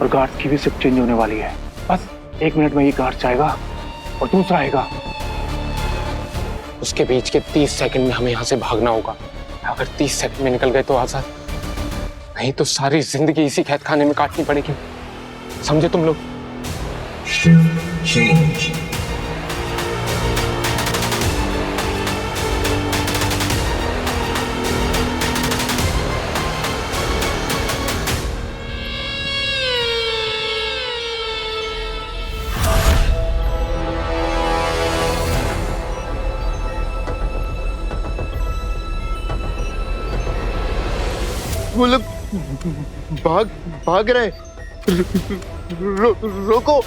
और गार्ड की भी शिफ्ट चेंज होने वाली है। बस 1 मिनट में ये गार्ड जाएगा और दूसरा आएगा। उसके बीच के 30 सेकंड में हमें यहाँ से भागना होगा। अगर 30 सेकंड में निकल गए तो आजाद, नहीं तो सारी जिंदगी इसी कैद खाने में काटनी पड़ेगी। समझे तुम लोग? वो लोग भाग रहे। रोको।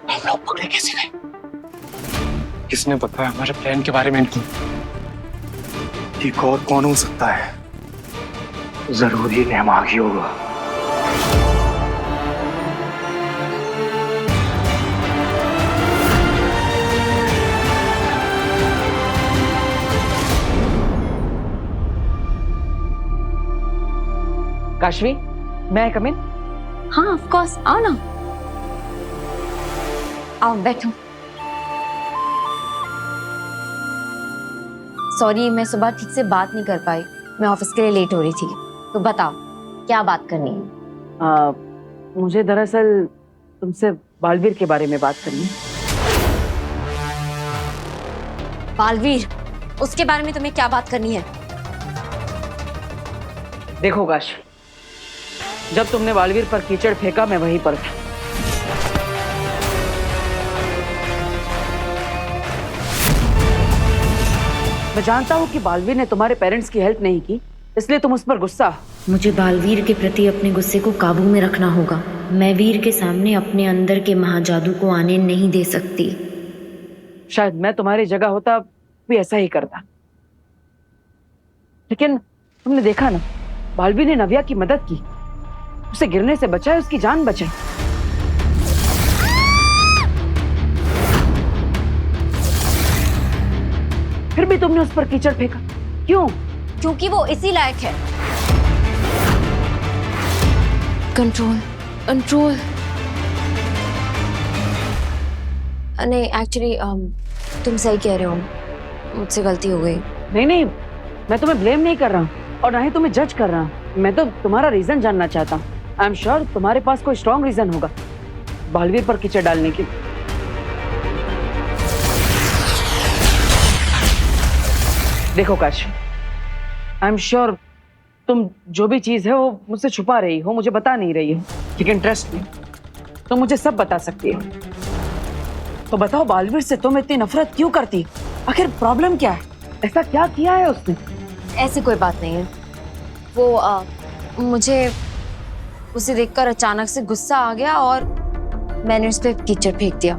हम लोग पकड़े कैसे गए? किसने बताया हमारे प्लान के बारे में इनको? एक और कौन हो सकता है? जरूर ही नेमाग ही होगा। काशवी, मैं कम इन? हाँ ऑफ कोर्स, आओ ना, आओ बैठो। सॉरी, मैं सुबह ठीक से बात नहीं कर पाई, मैं ऑफिस के लिए लेट हो रही थी। तो बताओ क्या बात करनी है? मुझे दरअसल तुमसे बालवीर के बारे में बात करनी है। बालवीर, उसके बारे में तुम्हें क्या बात करनी है? देखो काशवी, जब तुमने बालवीर पर कीचड़ फेंका मैं वहीं पर था। मैं जानता हूँ कि बालवीर ने तुम्हारे पेरेंट्स की हेल्प नहीं की, इसलिए तुम उस पर गुस्सा। मुझे बालवीर के प्रति अपने गुस्से को काबू में रखना होगा। मैं वीर के सामने अपने अंदर के महाजादू को आने नहीं दे सकती। शायद मैं तुम्हारी जगह होता भी ऐसा ही करता, लेकिन तुमने देखा ना, बालवीर ने नव्या की मदद की, उसे गिरने से बचाए, उसकी जान बचाई। फिर भी तुमने उस पर कीचड़ फेंका, क्यों? क्योंकि वो इसी लायक है। Control control. नहीं एक्चुअली तुम सही कह रहे हो, मुझसे गलती हो गई। नहीं नहीं, मैं तुम्हें ब्लेम नहीं कर रहा हूँ और ना ही तुम्हें जज कर रहा हूँ। मैं तो तुम्हारा रीजन जानना चाहता हूँ। आई एम श्योर तुम्हारे पास कोई स्ट्रॉन्ग रीजन होगा बालवीर पर कीचड़ डालने की। देखो काशी, आई एम श्योर तुम जो भी चीज है वो मुझसे छुपा रही हो, मुझे बता नहीं रही हो, लेकिन ट्रस्ट मी, तुम मुझे सब बता सकती हो। तो बताओ, बालवीर से तुम इतनी नफरत क्यों करती? आखिर प्रॉब्लम क्या है? ऐसा क्या किया है उसने? ऐसी कोई बात नहीं है। वो मुझे उसे देखकर अचानक से गुस्सा आ गया और मैंने उस पर कीचड़ फेंक दिया।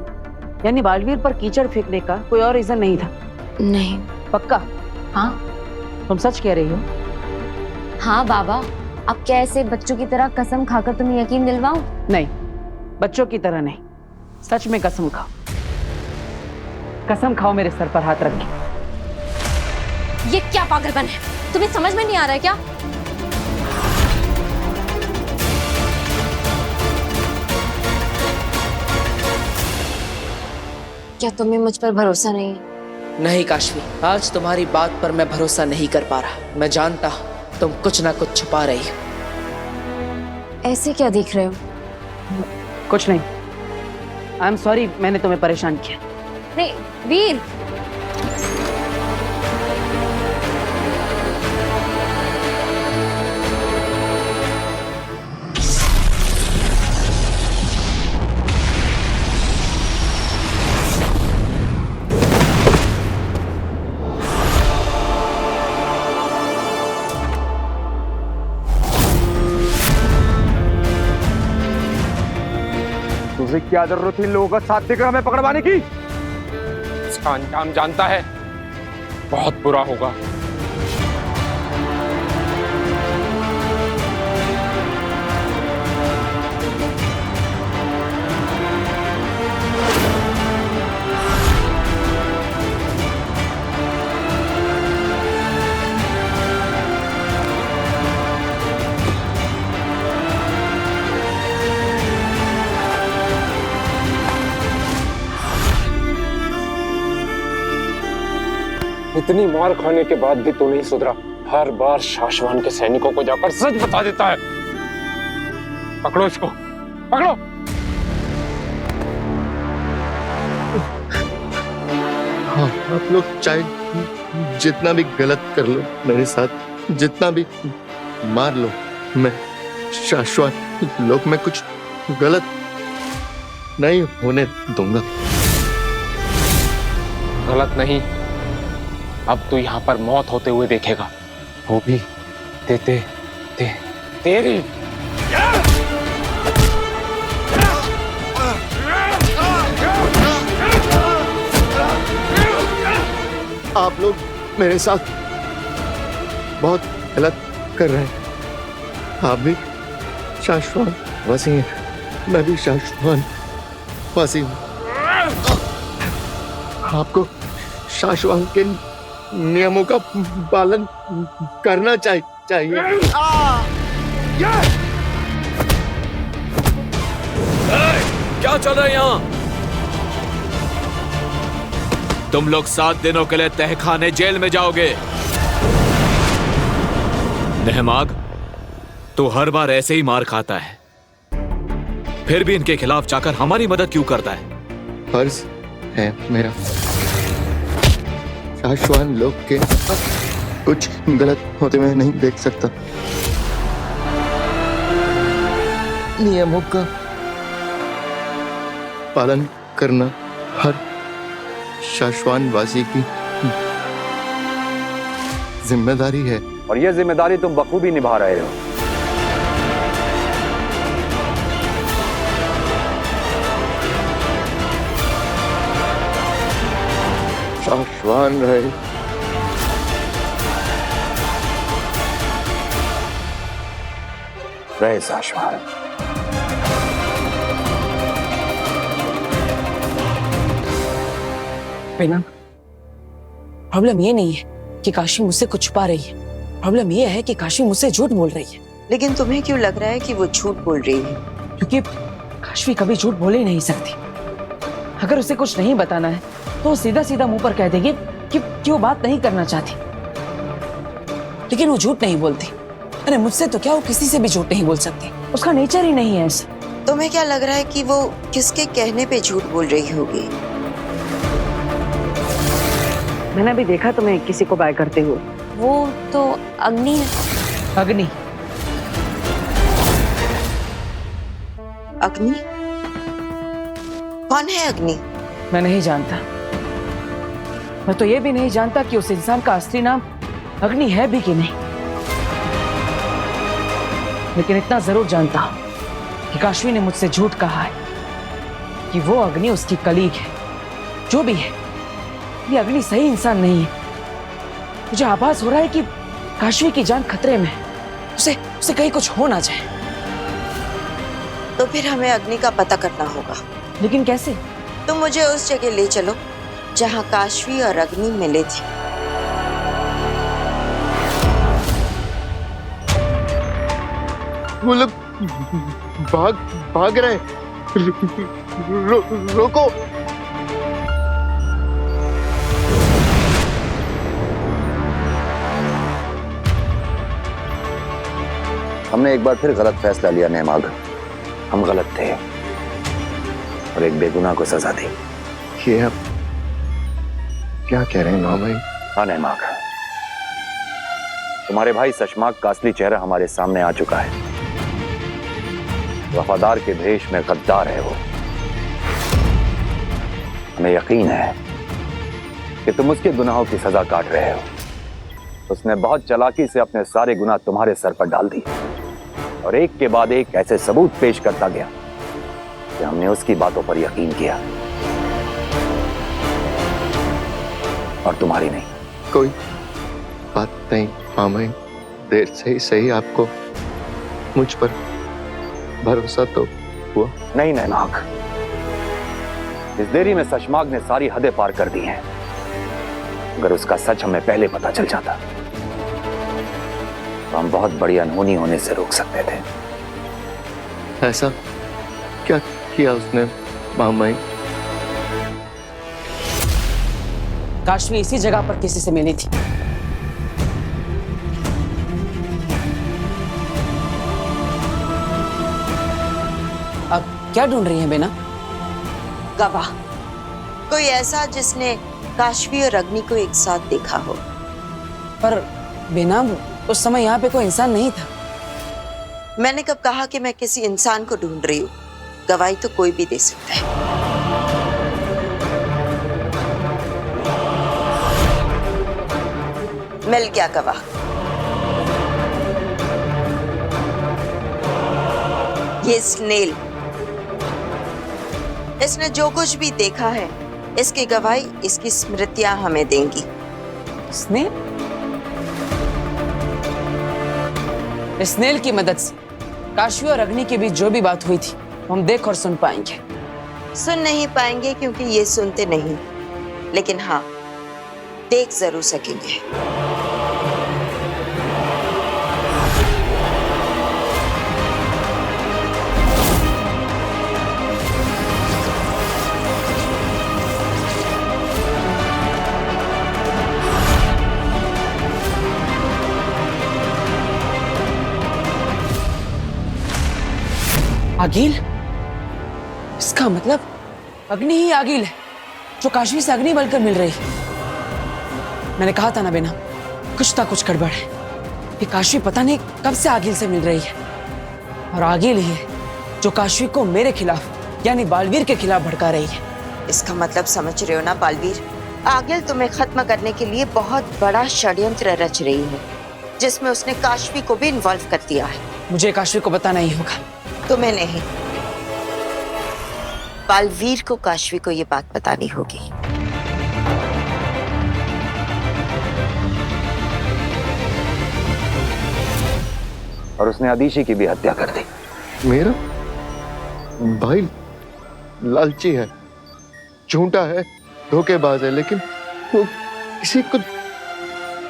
यानी बालवीर पर कीचड़ फेंकने का कोई और रीजन नहीं था? नहीं। पक्का? हाँ। तुम सच कह रही हो? हाँ बाबा, अब क्या ऐसे बच्चों की तरह कसम खाकर तुम्हें यकीन दिलवाऊं? नहीं, बच्चों की तरह नहीं, सच में कसम खाओ। कसम खाओ मेरे सर पर हाथ रख के। ये क्या पागलपन है? तुम्हें समझ में नहीं आ रहा है क्या? क्या तुम्हें मुझ पर भरोसा नहीं है? नहीं काशवी, आज तुम्हारी बात पर मैं भरोसा नहीं कर पा रहा। मैं जानता हूं तुम कुछ ना कुछ छुपा रही हो। ऐसे क्या देख रहे हो? कुछ नहीं। आई एम सॉरी, मैंने तुम्हें परेशान किया। नहीं वीर, तुझे क्या जरूरत थी इन लोगों का साथ देकर हमें पकड़वाने की? इसका अंजाम जानता है, बहुत बुरा होगा। इतनी मार खाने के बाद भी तू नहीं सुधरा। हर बार शाश्वान के सैनिकों को जाकर सच बता देता है। पकड़ो इसको, पकड़ो। हाँ, आप लोग चाहे जितना भी गलत कर लो मेरे साथ, जितना भी मार लो, मैं शाश्वत लोग में कुछ गलत नहीं होने दूंगा। गलत नहीं, अब तू यहाँ पर मौत होते हुए देखेगा, वो भी तेरी। आप लोग मेरे साथ बहुत गलत कर रहे हैं। आप भी शाश्वत वासी हैं, मैं भी शाश्वत वासी हूँ। आपको शाश्वत के नियमों का पालन करना चाहिए। क्या चल रहा है यहाँ? तुम लोग 7 दिनों के लिए तहखाने जेल में जाओगे। नहमाग, तू हर बार ऐसे ही मार खाता है, फिर भी इनके खिलाफ जाकर हमारी मदद क्यों करता है? फर्ज है मेरा, शाश्वत लोग के कुछ गलत होते हुए नहीं देख सकता। नियमों का पालन करना हर शाश्वत वासी की जिम्मेदारी है। और यह जिम्मेदारी तुम बखूबी निभा रहे हो। शाश्वत रहे। रहे शाश्वत। बेना, प्रॉब्लम ये नहीं है कि काशी मुझसे कुछ छुपा रही है, प्रॉब्लम ये है कि काशी मुझसे झूठ बोल रही है। लेकिन तुम्हें क्यों लग रहा है कि वो झूठ बोल रही है? क्योंकि काशी कभी झूठ बोल ही नहीं सकती। अगर उसे कुछ नहीं बताना है तो वो सीधा सीधा मुंह पर कह देगी कि वो बात नहीं करना चाहती, लेकिन वो झूठ नहीं बोलती। अरे मुझसे तो क्या, वो किसी से भी झूठ नहीं बोल सकती, उसका नेचर ही नहीं है ऐसा। तुम्हें क्या लग रहा है कि वो किसके कहने पे झूठ बोल रही होगी? मैंने अभी देखा तुम्हें किसी को बाय करते हुए। वो तो अग्नि है। अग्नि? अग्नि? कौन है अग्नि? मैं नहीं जानता। मैं तो ये भी नहीं जानता कि उस इंसान का असली नाम अग्नि है भी कि नहीं, लेकिन इतना जरूर जानता हूं कि काशवी ने मुझसे झूठ कहा है कि वो अग्नि उसकी कलीग है। जो भी है, ये अग्नि सही इंसान नहीं है। मुझे आभास हो रहा है कि काशवी की जान खतरे में है। उसे कहीं कुछ हो ना जाए। तो फिर हमें अग्नि का पता करना होगा। लेकिन कैसे? तुम मुझे उस जगह ले चलो जहां काशवी और अग्नि मिले थे। वो लोग भाग रहे। रोको। हमने एक बार फिर गलत फैसला लिया नहमाग। हम गलत थे और एक बेगुनाह को सजा दी। ये आप क्या कह रहे हैं माँ भाई? हाँ नहमाग, तुम्हारे भाई सशमाक का असली चेहरा हमारे सामने आ चुका है। वफादार के भेष में गद्दार है वो। हमें यकीन है कि तुम उसके गुनाहों की सजा काट रहे हो। उसने बहुत चालाकी से अपने सारे गुनाह तुम्हारे सर पर डाल दिए और एक के बाद एक ऐसे सबूत पेश करता गया कि हमने उसकी बातों पर यकीन किया और तुम्हारी नहीं। कोई बात नहीं मामा, देर से ही सही आपको मुझ पर भरोसा तो हुआ। नहीं नहमाग, इस देरी में सशमाक ने सारी हदें पार कर दी हैं। अगर उसका सच हमें पहले पता चल जाता तो हम बहुत बड़ी अनहोनी होने से रोक सकते थे। ऐसा क्या किया उसने मामा? काशवी इसी जगह पर किसी से मिली थी। अब क्या ढूंढ रही है बेना? गवाह, कोई ऐसा जिसने काशवी और अग्नि को एक साथ देखा हो। पर बेना, उस समय यहाँ पे कोई इंसान नहीं था। मैंने कब कहा कि मैं किसी इंसान को ढूंढ रही हूँ? गवाही तो कोई भी दे सकता है। मिल गया गवाह। ये स्नेल, इसने जो कुछ भी देखा है, इसकी गवाही इसकी स्मृतियां हमें देंगी। स्नेल? स्नेल की मदद से काशवी और अग्नि के बीच जो भी बात हुई थी हम देख और सुन पाएंगे। सुन नहीं पाएंगे क्योंकि ये सुनते नहीं, लेकिन हाँ, देख जरूर सकेंगे। आगिल? इसका मतलब अग्नि ही आगिल है जो काशवी से अग्नि बनकर मिल रही है। मैंने कहा था ना बेना, कुछ ना कुछ गड़बड़ है। ये काशवी पता नहीं कब से आगिल से मिल रही है, और आगिल ही है जो काशवी को मेरे खिलाफ यानी बालवीर के खिलाफ भड़का रही है। इसका मतलब समझ रहे हो ना बालवीर? आगिल तुम्हें खत्म करने के लिए बहुत बड़ा षड्यंत्र रच रही है, जिसमें उसने काशवी को भी इन्वॉल्व कर दिया है। मुझे काशवी को बताना ही होगा। तुम्हें नहीं, बालवीर को काशवी को ये बात बतानी होगी। और उसने अदीशी की भी हत्या कर दी। मेरा भाई लालची है, झूठा है, धोखेबाज है, लेकिन वो किसी को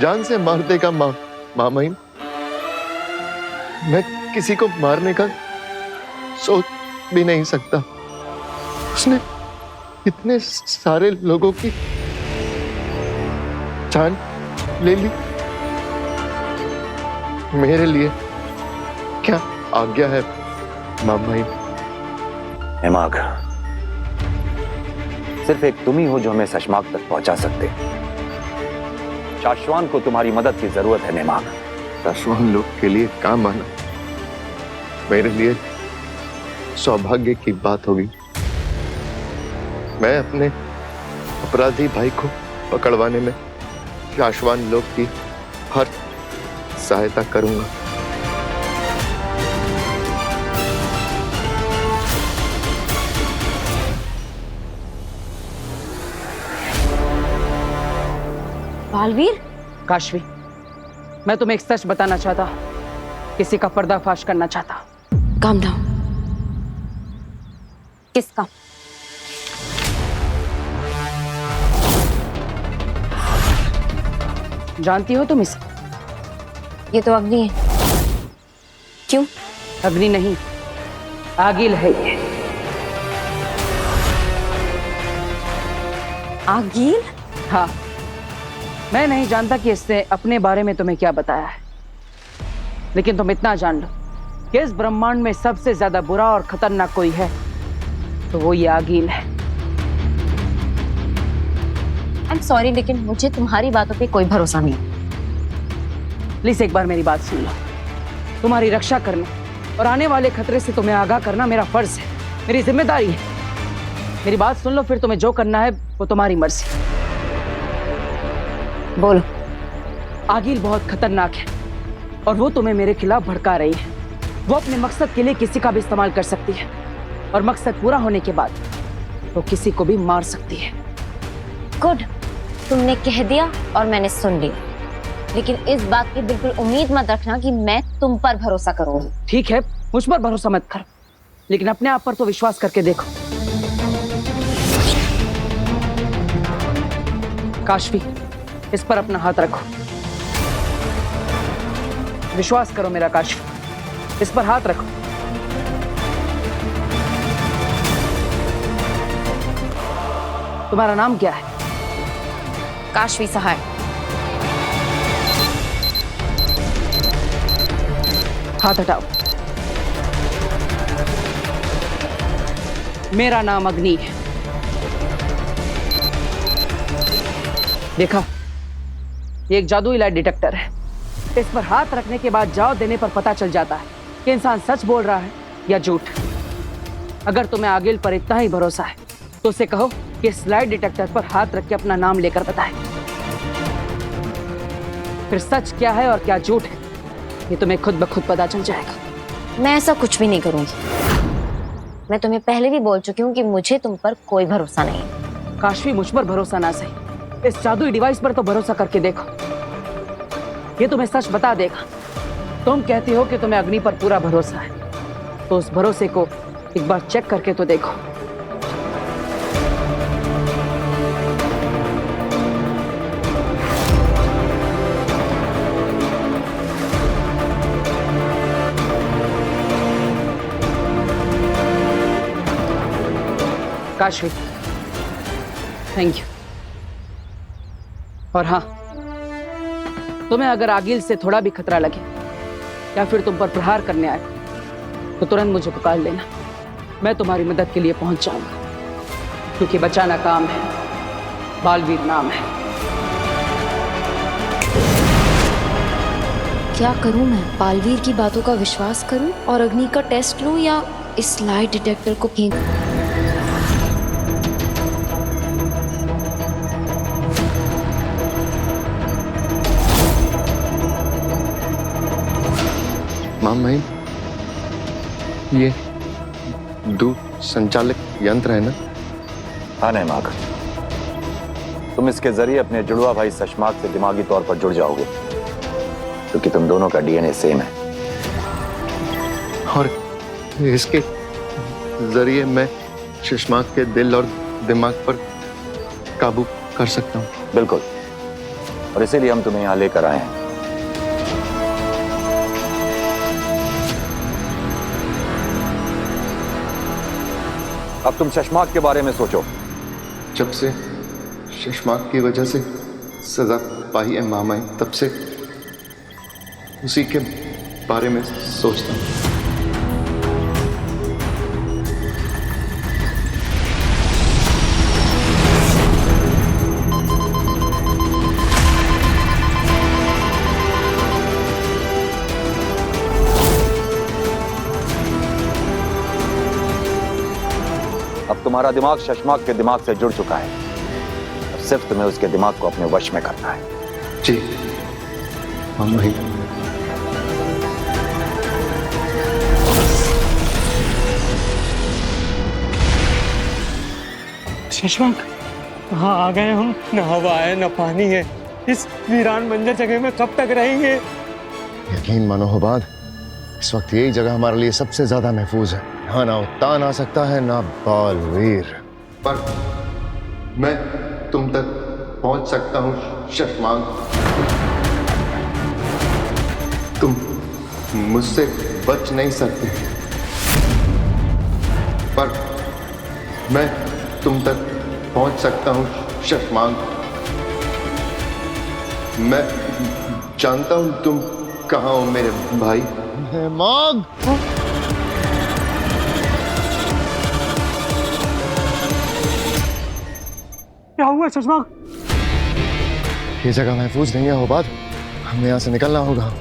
जान से मार देगा। मामाइन, मैं किसी को मारने का सोच भी नहीं सकता। उसने इतने सारे लोगों की जान ले ली। मेरे लिए क्या आज्ञा है मामाइन? नेमाग, सिर्फ एक तुम ही हो जो हमें शशमाक तक पहुंचा सकते। शाश्वान को तुम्हारी मदद की जरूरत है नेमाग। शाश्वान लोग के लिए काम आना मेरे लिए सौभाग्य की बात होगी। मैं अपने अपराधी भाई को पकड़वाने में शाश्वान लोग की हर सहायता करूंगा। बालवीर? काशवी, मैं तुम्हें एक सच बताना चाहता, किसी का पर्दाफाश करना चाहता। Calm down. किसका? जानती हो तुम इसे? ये तो अग्नि है। क्यों? अग्नि नहीं, आगिल है ये। आगिल? हाँ, मैं नहीं जानता कि इसने अपने बारे में तुम्हें क्या बताया है, लेकिन तुम इतना जान लो कि इस ब्रह्मांड में सबसे ज्यादा बुरा और खतरनाक कोई है तो वो ये आगिल है। आई एम सॉरी, लेकिन मुझे तुम्हारी बातों पे कोई भरोसा नहीं। प्लीज एक बार मेरी बात सुन लो। तुम्हारी रक्षा करना और आने वाले खतरे से तुम्हें आगाह करना मेरा फर्ज है, मेरी जिम्मेदारी है। मेरी बात सुन लो, फिर तुम्हें जो करना है वो तुम्हारी मर्जी। बोलो। आगिल बहुत खतरनाक है और वो तुम्हें मेरे खिलाफ भड़का रही है। वो अपने मकसद के लिए किसी का भी इस्तेमाल कर सकती है और मकसद पूरा होने के बाद वो किसी को भी मार सकती है। गुड, तुमने कह दिया और मैंने सुन लिया, लेकिन इस बात की बिल्कुल उम्मीद मत रखना कि मैं तुम पर भरोसा करूंगी। ठीक है, मुझ पर भरोसा मत करो, लेकिन अपने आप पर तो विश्वास करके देखो। काशवी, इस पर अपना हाथ रखो। विश्वास करो मेरा काशवी, इस पर हाथ रखो। तुम्हारा नाम क्या है? काशवी सहाय। हाथ हटाओ। मेरा नाम अग्नि है। देखा, ये एक जादुई लाइट डिटेक्टर है। इस पर हाथ रखने के बाद जाव देने पर पता चल जाता है कि इंसान सच बोल रहा है या झूठ। अगर तुम्हें आगिल पर इतना ही भरोसा है तो उसे कहो कि इस लाइट डिटेक्टर पर हाथ रख के अपना नाम लेकर बताए। फिर सच क्या है और क्या झूठ है ये तुम्हें खुद ब खुद पता चल जाएगा। मैं ऐसा कुछ भी नहीं करूंगी। मैं तुम्हें पहले भी बोल चुकी हूँ कि मुझे तुम पर कोई भरोसा नहीं है। काशवी, मुझ पर भरोसा ना सही, इस जादुई डिवाइस पर तो भरोसा करके देखो, ये तुम्हें सच बता देगा। तुम कहती हो कि तुम्हें अग्नि पर पूरा भरोसा है, तो उस भरोसे को एक बार चेक करके तो देखो। Kashvi, thank you. और हाँ, तुम्हें अगर आगिल से थोड़ा भी खतरा लगे या फिर तुम पर प्रहार करने आए तो तुरंत मुझे पुकार लेना। मैं तुम्हारी मदद के लिए पहुंच जाऊंगा, क्योंकि बचाना काम है, बालवीर नाम है। क्या करूं मैं? बालवीर की बातों का विश्वास करूं और अग्नि का टेस्ट लूं या इस लाइट डिटेक्टर को फेंक? माम भाई, ये दूर संचालित यंत्र है ना? हाँ नहीं माग, तुम इसके जरिए अपने जुड़वा भाई सशमाक से दिमागी तौर पर जुड़ जाओगे, क्योंकि तुम दोनों का डीएनए सेम है। और इसके जरिए मैं सशमाक के दिल और दिमाग पर काबू कर सकता हूँ। बिल्कुल, और इसीलिए हम तुम्हें यहाँ लेकर आए हैं। अब तुम शशमाक के बारे में सोचो। जब से शशमाक की वजह से सजा पाई है मामाई, तब से उसी के बारे में सोचता हूँ। अब तुम्हारा दिमाग शशमाक के दिमाग से जुड़ चुका है, अब सिर्फ तुम्हें उसके दिमाग को अपने वश में करना है। जी मामाई। शशमाक, हाँ आ गए हम। न हवा है न पानी है, इस वीरान बंजर जगह में कब तक रहेंगे? यकीन मानो होबाद, इस वक्त यही जगह हमारे लिए सबसे ज्यादा महफूज है। यहाँ ना उत्तान आ सकता है ना बालवीर। पर मैं तुम तक पहुंच सकता हूँ शशमाक। तुम मुझसे बच नहीं सकते, पर मैं तुम तक पहुंच सकता हूँ शशमाक। मैं जानता हूँ तुम कहाँ हो मेरे भाई। माग, क्या हुआ शशमाक? ये जगह महफूज नहीं है होबाद, हमें यहाँ से निकलना होगा।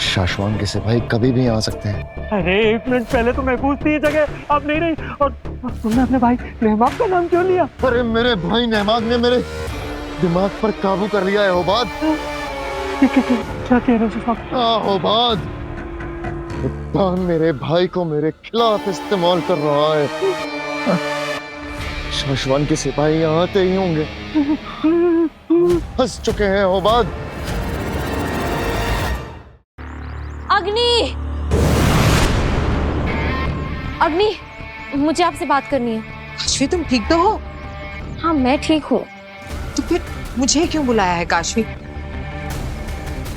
शाश्वान के सिपाही कभी भी आ सकते हैं। अरे एक मिनट पहले तो महफूज थी ये जगह, अब नहीं रही। और तुमने अपने भाई रहमाक का नाम क्यों लिया? अरे मेरे भाई नेहमाग ने मेरे दिमाग पर काबू कर लिया है होबाद। क्या कह रहे हो शशमाक? हाँ होबाद, उत्तान मेरे भाई को मेरे खिलाफ इस्तेमाल कर रहा है। शाश्वान के सिपाही यहाँ आते ही होंगे, फंस चुके हैं होबाद। अग्नि, अग्नि, मुझे आपसे बात करनी है। काशवी, तुम ठीक तो हो? हाँ मैं ठीक हूँ। तो फिर मुझे क्यों बुलाया है काशवी?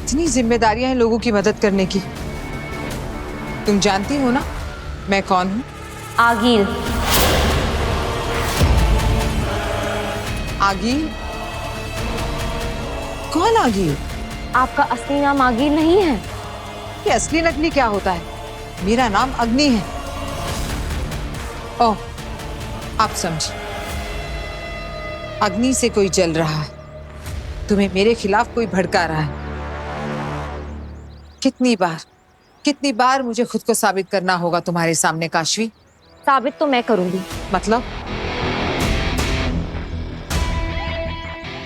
इतनी जिम्मेदारियां हैं लोगों की मदद करने की। तुम जानती हो ना मैं कौन हूँ? आगिल। आगिल? कौन आगिल? आपका असली नाम आगिल नहीं है। ये असली नकली क्या होता है? मेरा नाम अग्नि है। ओह, आप समझे। अग्नि से कोई जल रहा है, तुम्हें मेरे खिलाफ कोई भड़का रहा है। कितनी बार मुझे खुद को साबित करना होगा तुम्हारे सामने काशवी? साबित तो मैं करूंगी। मतलब?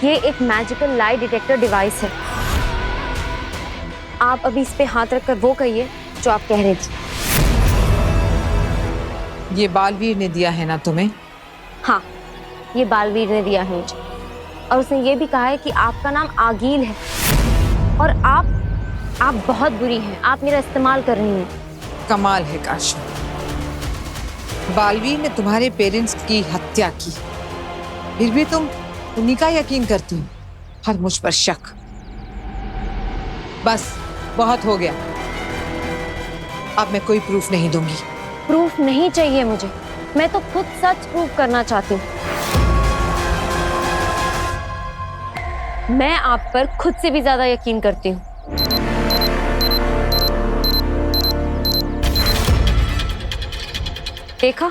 ये एक मैजिकल लाई डिटेक्टर डिवाइस है। आप अभी इस पे हाथ रखकर वो कहिए जो आप कह रहे थे। ये बालवीर ने दिया है ना तुम्हें? हाँ, ये बालवीर ने दिया है मुझे, और उसने ये भी कहा है कि आपका नाम आगील है और आप बहुत बुरी हैं। आप मेरा इस्तेमाल कर रही हैं। कमाल है काशवी, बालवीर ने तुम्हारे पेरेंट्स की हत्या की, फिर भी तुम उन्हीं का यकीन करती हो और मुझ पर शक। बस बहुत हो गया, अब मैं कोई प्रूफ नहीं दूंगी। प्रूफ नहीं चाहिए मुझे, मैं तो खुद सच प्रूफ करना चाहती हूँ। मैं आप पर खुद से भी ज्यादा यकीन करती हूँ। देखा,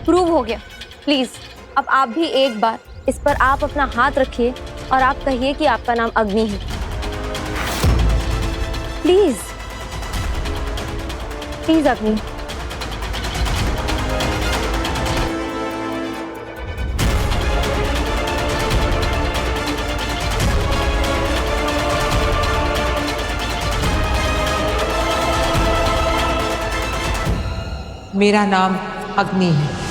प्रूव हो गया। प्लीज अब आप भी एक बार इस पर आप अपना हाथ रखिए और आप कहिए कि आपका नाम अग्नि है। प्लीज प्लीज अग्नि। मेरा नाम अग्नि है।